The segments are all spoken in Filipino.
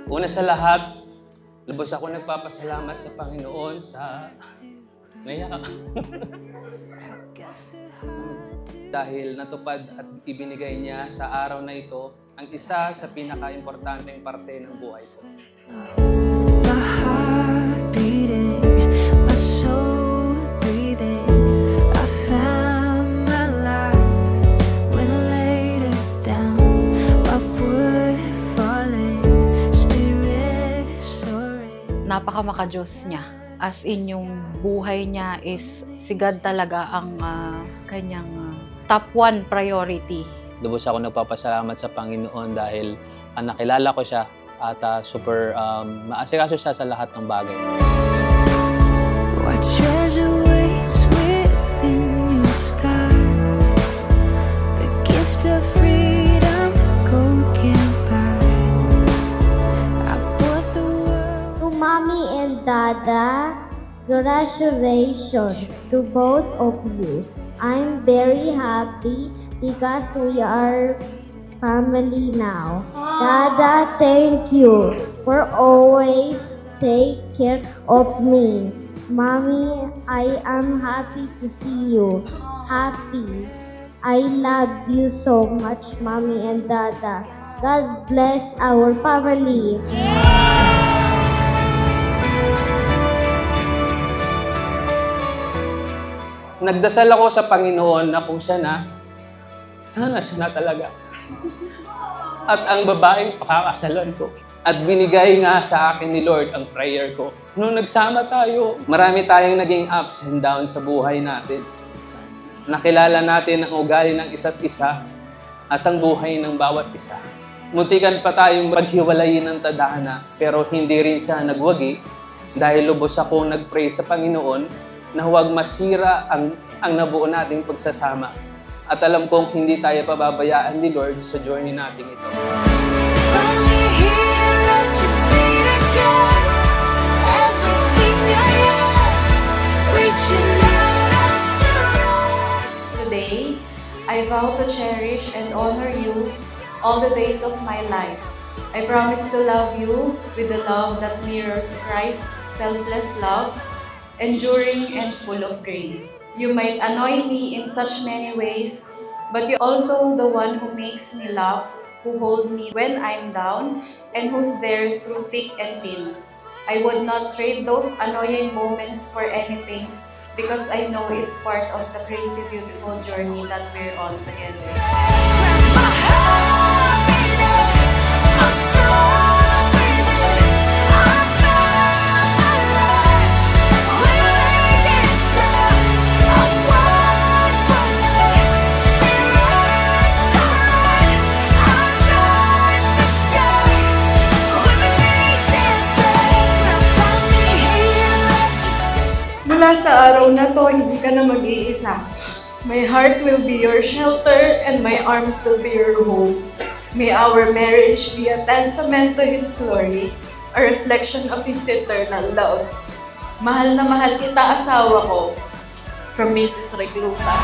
Una sa lahat, lubos ako nagpapasalamat sa Panginoon sa dahil natupad at ibinigay niya sa araw na ito ang isa sa pinaka-importanteng parte ng buhay ko. Napaka-maka-Diyos niya. As in, yung buhay niya is si God talaga ang kanyang top 1 priority. Lubos ako nagpapasalamat sa Panginoon dahil nakilala ko siya at super maasikaso siya sa lahat ng bagay. What treasure waits within your sky? The gift of freedom, gold can't buy. I bought the world. To Mommy and Dada, congratulations to both of you. I'm very happy because we are family now. Dada, thank you for always take care of me. Mommy, I am happy to see you. Happy. I love you so much, Mommy and Dada. God bless our family. Nagdasal ako sa Panginoon na kung siya na, sana siya na talaga. At ang babaeng pakakasalan ko. At binigay nga sa akin ni Lord ang prayer ko. Nung nagsama tayo, marami tayong naging ups and downs sa buhay natin. Nakilala natin ang ugali ng isa't isa at ang buhay ng bawat isa. Muntikan pa tayong maghiwalayin ng tadhana, pero hindi rin siya nagwagi dahil lubos akong nag-pray sa Panginoon na huwag masira ang nabuo nating pagsasama. At alam kong hindi tayo pababayaan ni Lord sa journey natin ito. Today, I vow to cherish and honor you all the days of my life. I promise to love you with the love that mirrors Christ's selfless love, enduring and full of grace. You might annoy me in such many ways, but you're also the one who makes me laugh, who holds me when I'm down, and who's there through thick and thin. I would not trade those annoying moments for anything because I know it's part of the crazy, beautiful journey that we're on together. Mula sa araw na to, hindi ka na mag-iisa. My heart will be your shelter and my arms will be your home. May our marriage be a testament to His glory, a reflection of His eternal love. Mahal na mahal kita, asawa ko. From Mrs. Recluta.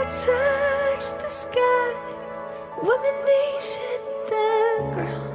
Touch the sky, women knees hit the ground.